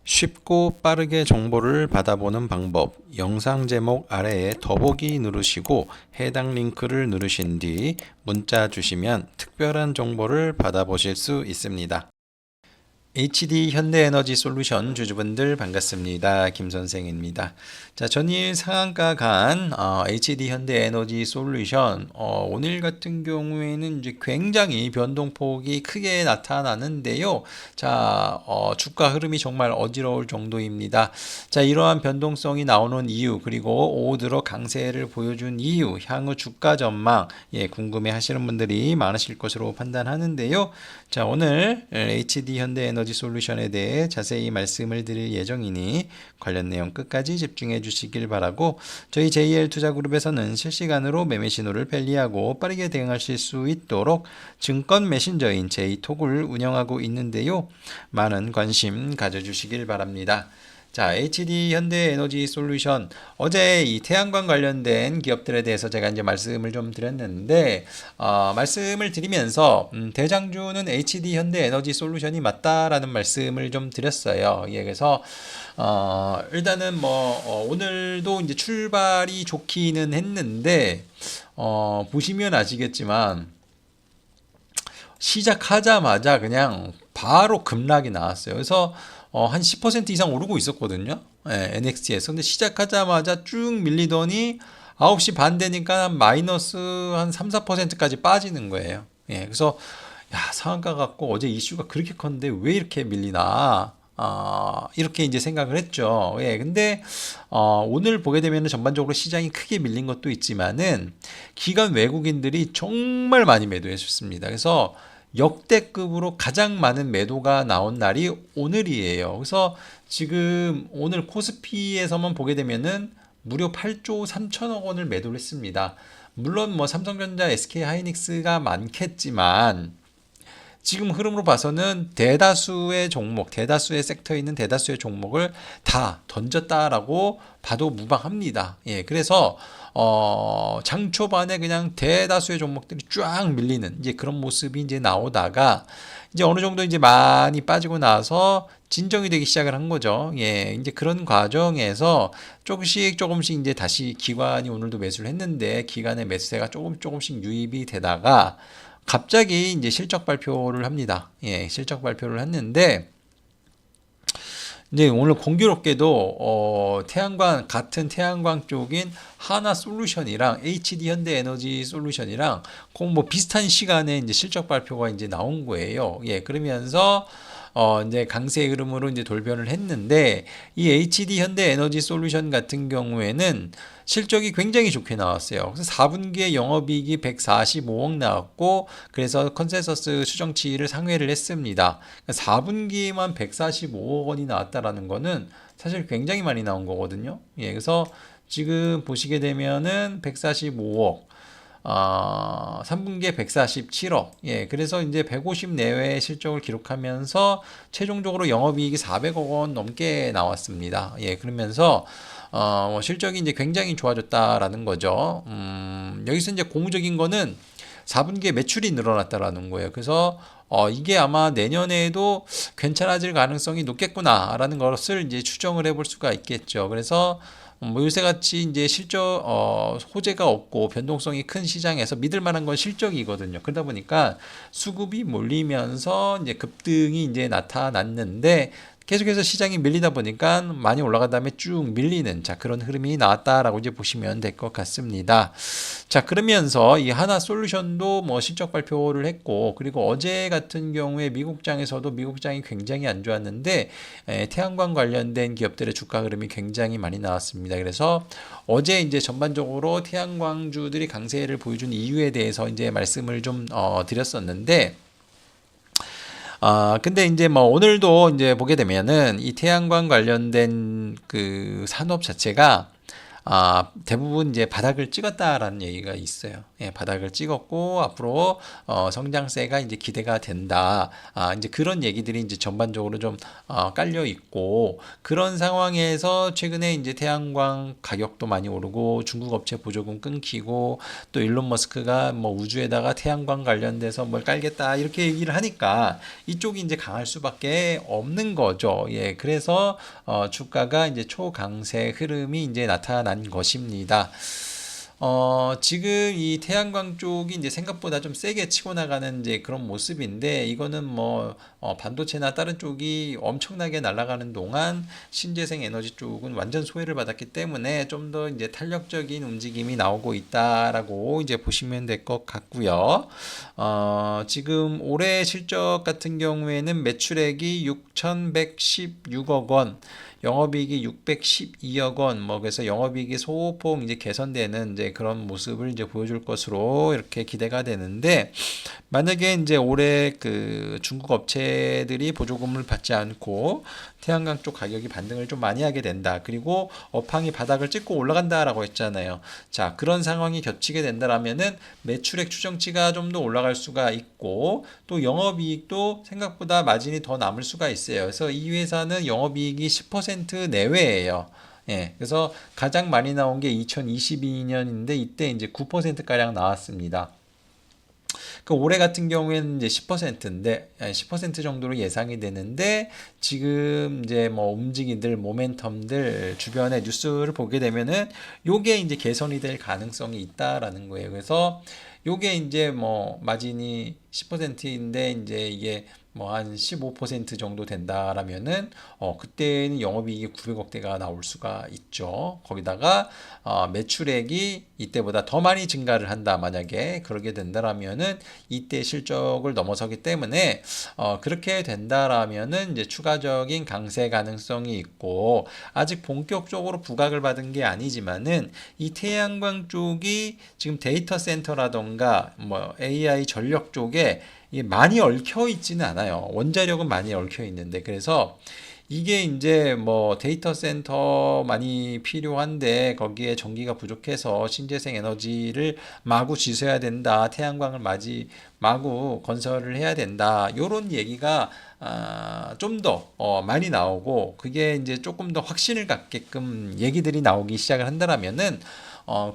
쉽고 빠르게 정보를 받아보는 방법, 영상 제목 아래에 더보기 누르시고 해당 링크를 누르신 뒤 문자 주시면 특별한 정보를 받아보실 수 있습니다. HD 현대에너지솔루션 주주분들 반갑습니다. 김선생입니다. 자, 전일 상한가 간 HD 현대에너지솔루션 오늘 같은 경우에는 이제 굉장히 변동폭이 크게 나타나는데요. 자, 주가 흐름이 정말 어지러울 정도입니다. 자, 이러한 변동성이 나오는 이유, 그리고 오후 들어 강세를 보여준 이유, 향후 주가 전망 궁금해 하시는 분들이 많으실 것으로 판단하는데요. 자, 오늘 HD 현대에너지솔루션에 대해 자세히 말씀을 드릴 예정이니 관련 내용 끝까지 집중해 주시길 바라고, 저희 JL투자그룹에서는 실시간으로 매매 신호를 편리하고 빠르게 대응하실 수 있도록 증권 메신저인 J톡을 운영하고 있는데요. 많은 관심 가져주시길 바랍니다. 자, HD 현대에너지솔루션, 어제 이 태양광 관련된 기업들에 대해서 제가 이제 말씀을 좀 드렸는데, 말씀을 드리면서 대장주는 HD 현대에너지솔루션이 맞다라는 말씀을 좀 드렸어요. 예, 그래서 일단은 오늘도 이제 출발이 좋기는 했는데, 보시면 아시겠지만 시작하자마자 그냥 바로 급락이 나왔어요. 그래서 한 10% 이상 오르고 있었거든요. NXT에서. 근데 시작하자마자 쭉 밀리더니 9시 반 되니까 마이너스 한 3, 4%까지 빠지는 거예요. 그래서 상한가 갖고 어제 이슈가 그렇게 컸는데 왜 이렇게 밀리나? 이렇게 이제 생각을 했죠. 근데 오늘 보게 되면 전반적으로 시장이 크게 밀린 것도 있지만은 기관 외국인들이 정말 많이 매도했습니다. 그래서 역대급으로 가장 많은 매도가 나온 날이 오늘이에요. 그래서 지금 오늘 코스피에서만 보게 되면은 무려 8조 3천억 원을 매도를 했습니다. 물론 삼성전자, SK하이닉스가 많겠지만 지금 흐름으로 봐서는 대다수의 종목, 대다수의 섹터에 있는 대다수의 종목을 다 던졌다라고 봐도 무방합니다. 그래서 장 초반에 그냥 대다수의 종목들이 쫙 밀리는 이제 그런 모습이 이제 나오다가 이제 어느 정도 이제 많이 빠지고 나서 진정이 되기 시작을 한 거죠. 이제 그런 과정에서 조금씩 이제 다시 기관이 오늘도 매수를 했는데 기관의 매수세가 조금씩 유입이 되다가 갑자기 이제 실적 발표를 합니다. 실적 발표를 했는데 이제 오늘 공교롭게도 같은 태양광 쪽인 하나솔루션이랑 HD 현대에너지솔루션이랑 비슷한 시간에 이제 실적 발표가 이제 나온 거예요. 그러면서 이제 강세 흐름으로 이제 돌변을 했는데, 이 HD 현대에너지솔루션 같은 경우에는 실적이 굉장히 좋게 나왔어요. 그래서 4분기에 영업이익이 145억 나왔고, 그래서 컨센서스 추정치를 상회를 했습니다. 4분기만 145억 원이 나왔다라는 거는 사실 굉장히 많이 나온 거거든요. 그래서 지금 보시게 되면은 145억, 3분기에 147억. 그래서 이제 150 내외의 실적을 기록하면서 최종적으로 영업이익이 400억 원 넘게 나왔습니다. 그러면서 실적이 이제 굉장히 좋아졌다라는 거죠. 여기서 이제 고무적인 거는 4분기에 매출이 늘어났다라는 거예요. 그래서 이게 아마 내년에도 괜찮아질 가능성이 높겠구나라는 것을 이제 추정을 해볼 수가 있겠죠. 그래서 요새같이 이제 호재가 없고 변동성이 큰 시장에서 믿을 만한 건 실적이거든요. 그러다 보니까 수급이 몰리면서 이제 급등이 이제 나타났는데, 계속해서 시장이 밀리다 보니까 많이 올라간 다음에 쭉 밀리는 그런 흐름이 나왔다라고 이제 보시면 될 것 같습니다. 자, 그러면서 이 하나솔루션도 실적 발표를 했고, 그리고 어제 같은 경우에 미국장이 굉장히 안 좋았는데 태양광 관련된 기업들의 주가 흐름이 굉장히 많이 나왔습니다. 그래서 어제 이제 전반적으로 태양광주들이 강세를 보여준 이유에 대해서 이제 말씀을 좀 드렸었는데, 근데 이제 오늘도 이제 보게 되면은 이 태양광 관련된 그 산업 자체가 대부분 이제 바닥을 찍었다라는 얘기가 있어요. 예, 바닥을 찍었고 앞으로 성장세가 이제 기대가 된다. 이제 그런 얘기들이 이제 전반적으로 좀 깔려 있고 그런 상황에서 최근에 이제 태양광 가격도 많이 오르고 중국 업체 보조금 끊기고 또 일론 머스크가 뭐 우주에다가 태양광 관련돼서 뭘 깔겠다 이렇게 얘기를 하니까 이쪽이 이제 강할 수밖에 없는 거죠. 예, 그래서 주가가 이제 초강세 흐름이 이제 나타난 것입니다. 지금 이 태양광 쪽이 이제 생각보다 좀 세게 치고 나가는 이제 그런 모습인데 이거는 뭐 반도체나 다른 쪽이 엄청나게 날아가는 동안 신재생 에너지 쪽은 완전 소외를 받았기 때문에 좀 더 이제 탄력적인 움직임이 나오고 있다라고 이제 보시면 될 것 같고요. 지금 올해 실적 같은 경우에는 매출액이 6,116억 원, 영업이익이 612억 원, 뭐 그래서 영업이익이 소폭 이제 개선되는 이제 그런 모습을 이제 보여줄 것으로 이렇게 기대가 되는데 만약에 이제 올해 그 중국 업체들이 보조금을 받지 않고 태양광 쪽 가격이 반등을 좀 많이 하게 된다. 그리고 업황이 바닥을 찍고 올라간다라고 했잖아요. 자, 그런 상황이 겹치게 된다라면은 매출액 추정치가 좀 더 올라갈 수가 있고 또 영업이익도 생각보다 마진이 더 남을 수가 있어요. 그래서 이 회사는 영업이익이 10% 내외예요. 예, 그래서 가장 많이 나온 게 2022년인데 이때 이제 9%가량 나왔습니다. 그 올해 같은 경우에는 이제 10%인데 10% 정도로 예상이 되는데 지금 이제 뭐 움직이들 모멘텀들 주변의 뉴스를 보게 되면은 요게 이제 개선이 될 가능성이 있다라는 거예요. 그래서 요게 이제 뭐 마진이 10%인데 이제 이게 뭐 한 15% 정도 된다라면은 그때는 영업이익이 900억대가 나올 수가 있죠. 거기다가 매출액이 이때보다 더 많이 증가를 한다. 만약에 그러게 된다라면은 이때 실적을 넘어서기 때문에 그렇게 된다라면은 이제 추가적인 강세 가능성이 있고 아직 본격적으로 부각을 받은 게 아니지만은 이 태양광 쪽이 지금 데이터 센터라던가 뭐 AI 전력 쪽에 이게 많이 얽혀 있지는 않아요. 원자력은 많이 얽혀 있는데 그래서 이게 이제 뭐 데이터 센터 많이 필요한데 거기에 전기가 부족해서 신재생 에너지를 마구 지서야 된다. 태양광을 마구 건설을 해야 된다. 요런 얘기가 좀 더 많이 나오고 그게 이제 조금 더 확신을 갖게끔 얘기들이 나오기 시작을 한다라면은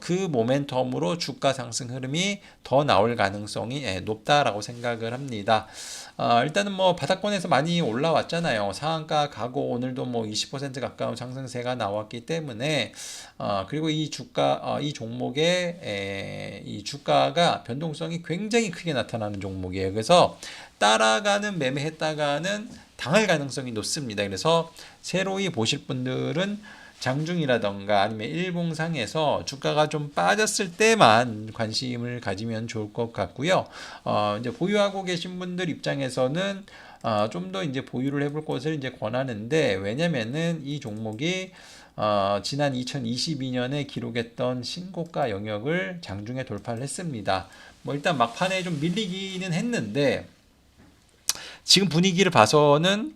그 모멘텀으로 주가 상승 흐름이 더 나올 가능성이 높다라고 생각을 합니다. 일단은 뭐 바닥권에서 많이 올라왔잖아요. 상한가 가고 오늘도 뭐 20% 가까운 상승세가 나왔기 때문에 그리고 이 주가 이 종목의 이 주가가 변동성이 굉장히 크게 나타나는 종목이에요. 그래서 따라가는 매매했다가는 당할 가능성이 높습니다. 그래서 새로이 보실 분들은 장중이라던가 아니면 일봉상에서 주가가 좀 빠졌을 때만 관심을 가지면 좋을 것 같고요. 이제 보유하고 계신 분들 입장에서는 좀 더 이제 보유를 해볼 것을 이제 권하는데 왜냐면은 이 종목이 지난 2022년에 기록했던 신고가 영역을 장중에 돌파를 했습니다. 뭐 일단 막판에 좀 밀리기는 했는데 지금 분위기를 봐서는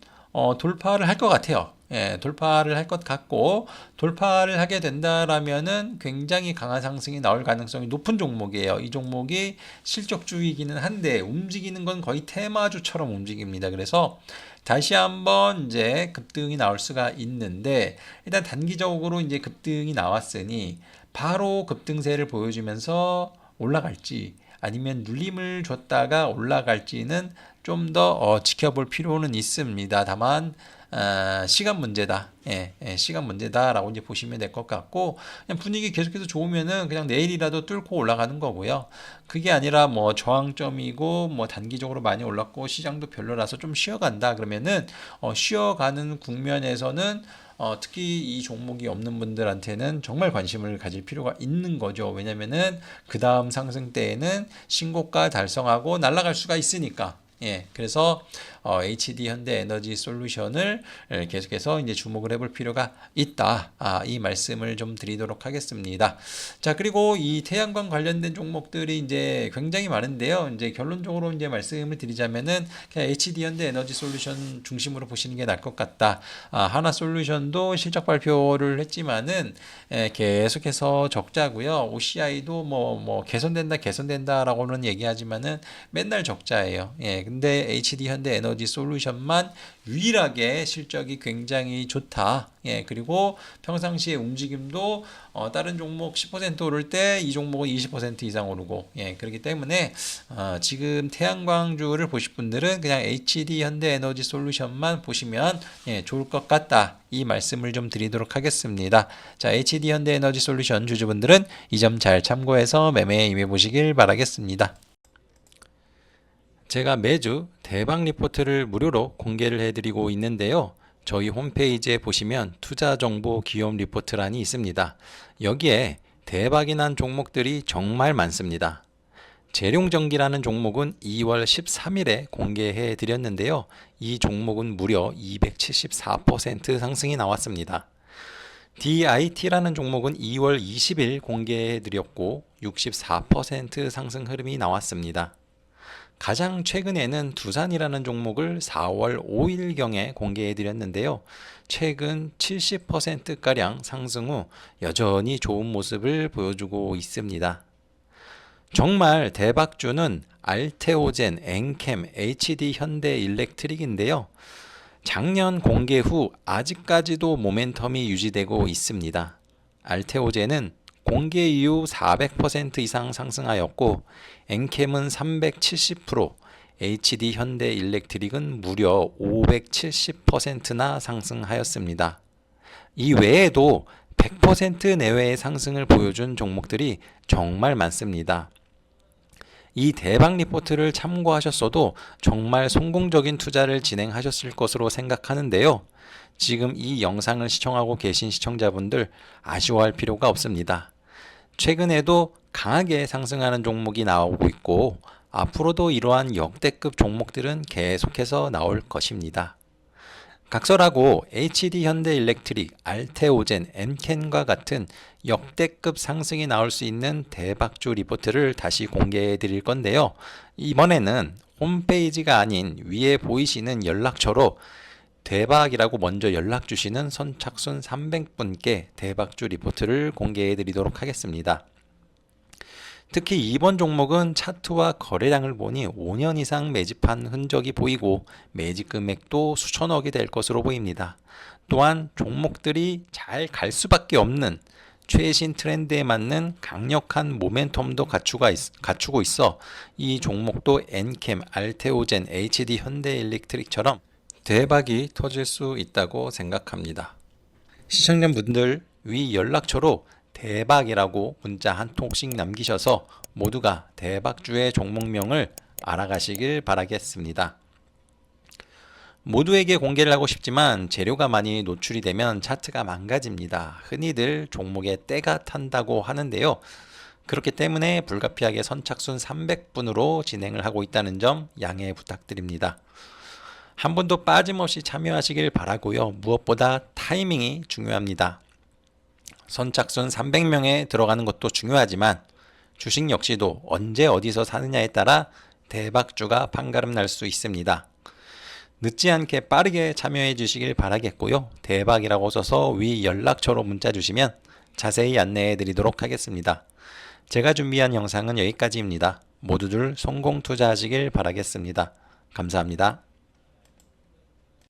돌파를 할 것 같아요. 예, 돌파를 할 것 같고 돌파를 하게 된다라면은 굉장히 강한 상승이 나올 가능성이 높은 종목이에요. 이 종목이 실적주이기는 한데 움직이는 건 거의 테마주처럼 움직입니다. 그래서 다시 한번 이제 급등이 나올 수가 있는데 일단 단기적으로 이제 급등이 나왔으니 바로 급등세를 보여주면서 올라갈지 아니면 눌림을 줬다가 올라갈지는 좀 더 지켜볼 필요는 있습니다. 다만 시간 문제다. 시간 문제다라고 이제 보시면 될 것 같고 그냥 분위기 계속해서 좋으면은 그냥 내일이라도 뚫고 올라가는 거고요. 그게 아니라 뭐 저항점이고 뭐 단기적으로 많이 올랐고 시장도 별로라서 좀 쉬어간다 그러면은 쉬어가는 국면에서는 특히 이 종목이 없는 분들한테는 정말 관심을 가질 필요가 있는 거죠. 왜냐면은 그 다음 상승 때에는 신고가 달성하고 날아갈 수가 있으니까. 예, 그래서 HD 현대에너지 솔루션을 계속해서 이제 주목을 해볼 필요가 있다. 이 말씀을 좀 드리도록 하겠습니다. 자, 그리고 이 태양광 관련된 종목들이 이제 굉장히 많은데요. 이제 결론적으로 이제 말씀을 드리자면은 그냥 HD 현대에너지 솔루션 중심으로 보시는 게 나을 것 같다. 하나솔루션도 실적 발표를 했지만은 계속해서 적자고요. OCI도 뭐 개선된다라고는 얘기하지만은 맨날 적자예요. 예, 근데 HD 현대에너지 솔루션만 유일하게 실적이 굉장히 좋다. 예, 그리고 평상시에 움직임도 다른 종목 10% 오를 때 이 종목은 20% 이상 오르고, 예, 그렇기 때문에 지금 태양광주를 보실 분들은 그냥 HD 현대에너지 솔루션만 보시면 좋을 것 같다. 이 말씀을 좀 드리도록 하겠습니다. 자, HD 현대에너지 솔루션 주주분들은 이 점 잘 참고해서 매매에 임해 보시길 바라겠습니다. 제가 매주 대박 리포트를 무료로 공개를 해드리고 있는데요. 저희 홈페이지에 보시면 투자정보 기업 리포트란이 있습니다. 여기에 대박이 난 종목들이 정말 많습니다. 재룡전기라는 종목은 2월 13일에 공개해 드렸는데요. 이 종목은 무려 274% 상승이 나왔습니다. DIT라는 종목은 2월 20일 공개해 드렸고 64% 상승 흐름이 나왔습니다. 가장 최근에는 두산이라는 종목을 4월 5일경에 공개해 드렸는데요. 최근 70%가량 상승 후 여전히 좋은 모습을 보여주고 있습니다. 정말 대박주는 알테오젠, 엔캠, HD 현대일렉트릭인데요. 작년 공개 후 아직까지도 모멘텀이 유지되고 있습니다. 알테오젠은 공개 이후 400% 이상 상승하였고 엔캠은 370%, HD 현대일렉트릭은 무려 570%나 상승하였습니다. 이 외에도 100% 내외의 상승을 보여준 종목들이 정말 많습니다. 이 대박 리포트를 참고하셨어도 정말 성공적인 투자를 진행하셨을 것으로 생각하는데요. 지금 이 영상을 시청하고 계신 시청자분들 아쉬워할 필요가 없습니다. 최근에도 강하게 상승하는 종목이 나오고 있고 앞으로도 이러한 역대급 종목들은 계속해서 나올 것입니다. 각설하고 HD 현대일렉트릭, 알테오젠, 엔켄과 같은 역대급 상승이 나올 수 있는 대박주 리포트를 다시 공개해 드릴 건데요. 이번에는 홈페이지가 아닌 위에 보이시는 연락처로 대박이라고 먼저 연락 주시는 선착순 300분께 대박주 리포트를 공개해 드리도록 하겠습니다. 특히 이번 종목은 차트와 거래량을 보니 5년 이상 매집한 흔적이 보이고 매집 금액도 수천억이 될 것으로 보입니다. 또한 종목들이 잘 갈 수밖에 없는 최신 트렌드에 맞는 강력한 모멘텀도 갖추고 있어 이 종목도 엔캠, 알테오젠, HD 현대일렉트릭처럼 대박이 터질 수 있다고 생각합니다. 시청자분들 위 연락처로 대박이라고 문자 한 통씩 남기셔서 모두가 대박주의 종목명을 알아가시길 바라겠습니다. 모두에게 공개를 하고 싶지만 재료가 많이 노출이 되면 차트가 망가집니다. 흔히들 종목에 때가 탄다고 하는데요. 그렇기 때문에 불가피하게 선착순 300분으로 진행을 하고 있다는 점 양해 부탁드립니다. 한 분도 빠짐없이 참여하시길 바라고요. 무엇보다 타이밍이 중요합니다. 선착순 300명에 들어가는 것도 중요하지만 주식 역시도 언제 어디서 사느냐에 따라 대박주가 판가름 날 수 있습니다. 늦지 않게 빠르게 참여해 주시길 바라겠고요. 대박이라고 써서 위 연락처로 문자 주시면 자세히 안내해 드리도록 하겠습니다. 제가 준비한 영상은 여기까지입니다. 모두들 성공 투자하시길 바라겠습니다. 감사합니다.